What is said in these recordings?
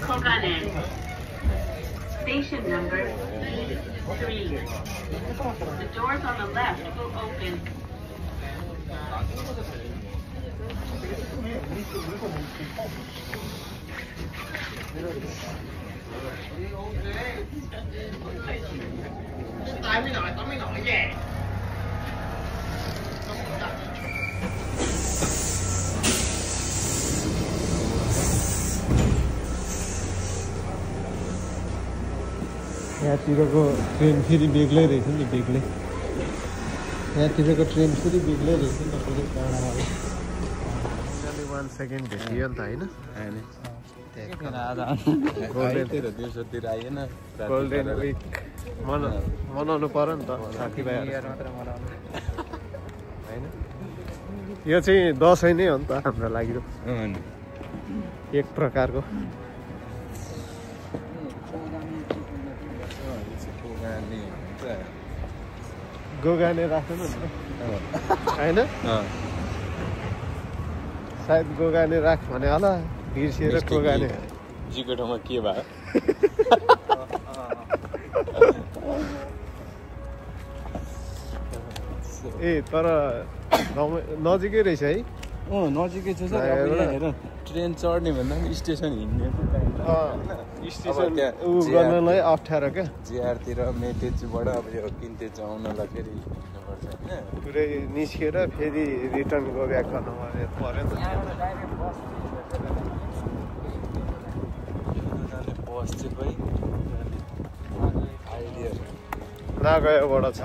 Kogane. Station number 3. The doors on the left will open. यहाँतिरको train फेरि बेग्लै रहेछ नि बेग्लै यहाँतिरको ट्रेन फेरि बेग्लै रहेछ नि फेरि टाढाहरू 1 सेकेन्ड भेटियो नि त होइन गोल्डेन विक मनाउनु पर्यो नि त साथीभाइहरू होइन यो चाहिँ दसैँ नै हो नि त हाम्रो लागि एक प्रकारको गोगाने राख्नु न होइन सायद गोगाने राख भने होला बिर्सिएर गोगाने जीको ठाउँमा के भयो ए तर नजिकै रहेछ है नजिकै छ सर हेर ट्रेन चढ्ने भन्दा पनि स्टेसन हिँड्ने स्टेसन ऊ गर्नलाई अप्ठ्यारो क्या जिआरतिर मेटेचुबाट अब यो किन्तेचु आउनलाई फेरि हिँड्नुपर्छ होइन पुरै निस्केर फेरि रिटर्न गो ब्याक गर्नु पर्यो नि बस चाहिँ खोइ आइडिया नगयोबाट छ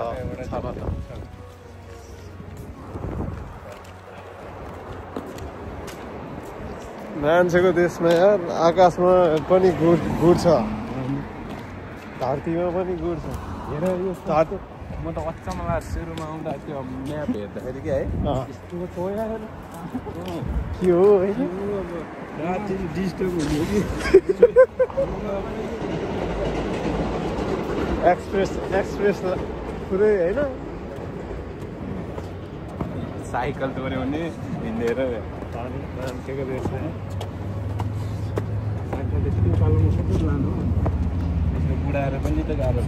मान्छेको देशमा यार आकाशमा पनि गुड छ धरतीमा पनि गुड छ हेर यो म त अचम्म लाग्यो सुरुमा आउँदा त्यो म्याप हेर्दाखेरि क्या है यस्तो के हो होइन राति डिस्टर्ब हुने कि एक्सप्रेस पुरै होइन साइकल दोहोऱ्यो भने हिँडेर मान्छेको देशमा बुढाएर पनि त गाह्रो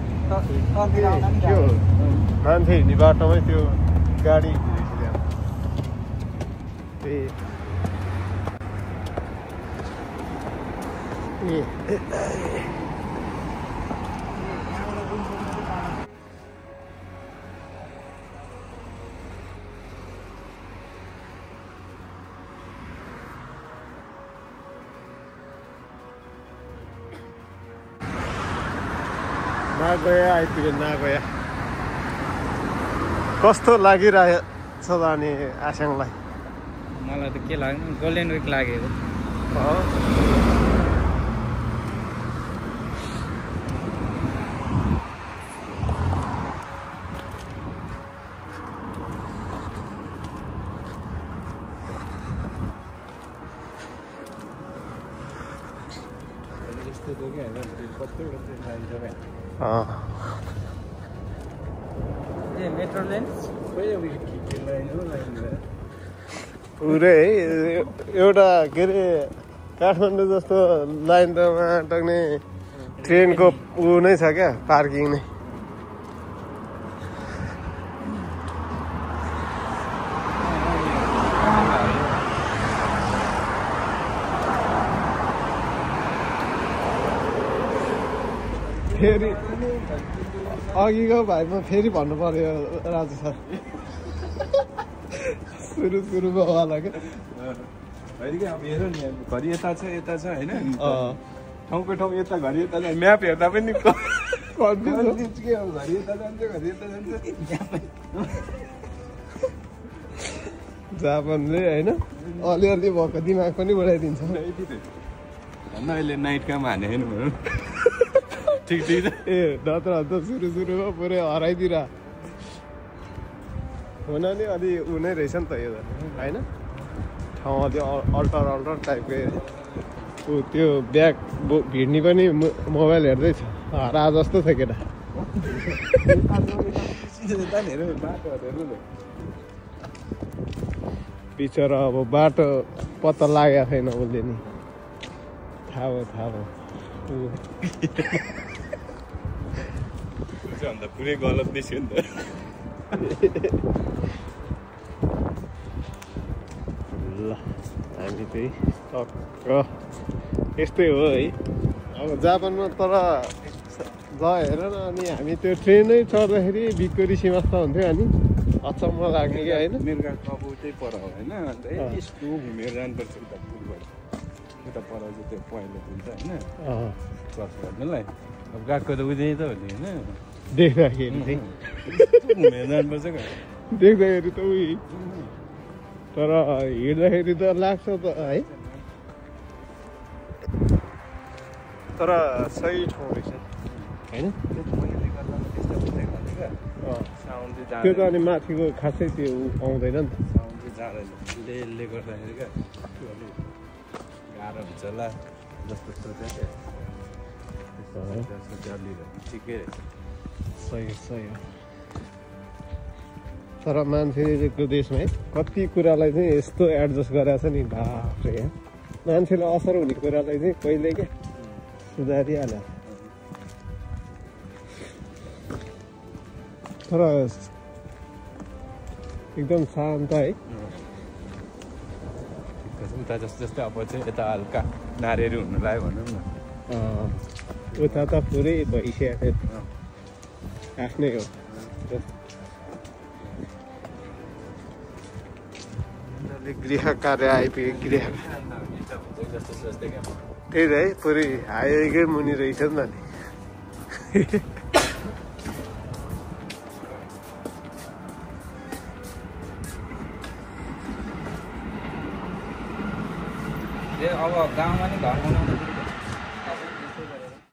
के हो मान्छे हिँड्ने बाटोमै त्यो गाडी नागया आइपुग्यो नागया कस्तो लागिरहेछ अनि आस्याङलाई मलाई त के लाग्नु गोल्डन विक लागेको मेट्रो लाइन पुरै एउटा के अरे काठमाडौँ जस्तो लाइन त टक्ने ट्रेनको ऊ नै छ क्या पार्किङ नै फेरि अघिको भाइमा फेरि भन्नु पर्यो राजु सर सुरुमा होला क्या अब हेर नि घरि यता छ होइन ठाउँको ठाउँ यता घरि यता जान्छ म्याप हेर्दा पनि कन्फ्युज के अब घरि यता जान्छ जापानले होइन अलिअलि भएको दिमाग पनि बढाइदिन्छ अहिले नाइट काम हाने होइन भनौँ ठिक छ ए नत्र सुरुमा पुरै हराइदिएर हुन नि अलि ऊ नै रहेछ नि त यो होइन ठाउँ अलि अल्टर टाइपको ऊ त्यो ब्याग भिड्ने पनि मोबाइल हेर्दैछ हरा जस्तो छ केटा बिचरा अब बाटो पत्ता लागेको छैन उसले नि थाहा भयो अन्त पुरै गलत देख्यो नि त ल हामी चाहिँ टक्क यस्तै हो है अब जापानमा तर हेर न अनि हामी त्यो ट्रेनै चढ्दाखेरि बिक्कोरी सीमास्थ हुन्थ्यो अनि अचम्म लाग्ने कि होइन मेरो गाडीको अब उतै पर हो होइन अन्त यस्तो घुमेर जानुपर्छ उता पुलबाट उता पर चाहिँ त्यो पहिलो पुल छ होइन क्रस गर्नलाई अब गएको त उतै त हो नि होइन देख्दाखेरि चाहिँ घुमेर जानुपर्छ क्या देख्दाखेरि त उही तर हिँड्दाखेरि त लाग्छ त है तर सही ठाउँ रहेछ होइन त्यो त अनि माथिको खासै त्यो आउँदैन नि त साउन्ड चाहिँ जाँदैन यसले गर्दाखेरि क्या त्यो अलिक गाह्रो हुन्छ होला जस्तो सोचेँ क्या ठिकै सही हो तर मान्छेको देशमा है कति कुरालाई चाहिँ यस्तो एडजस्ट गराएको छ नि बाफ्रे मान्छेलाई असर हुने कुरालाई चाहिँ कहिले क्या सुधारिहाल्यो तर एकदम शान्त है उता जस्तै अब चाहिँ यता हल्का नारीहरू हुनु लाग्यो भनौँ न उता त पुरै भइसक्यो आफ्नै हो गृह कार्य आइपुग्यो गृह त्यही त है पुरै हाइवेकै मुनि रहेछ नि त नि अब गाउँमा नि घर बनाउँदाखेरि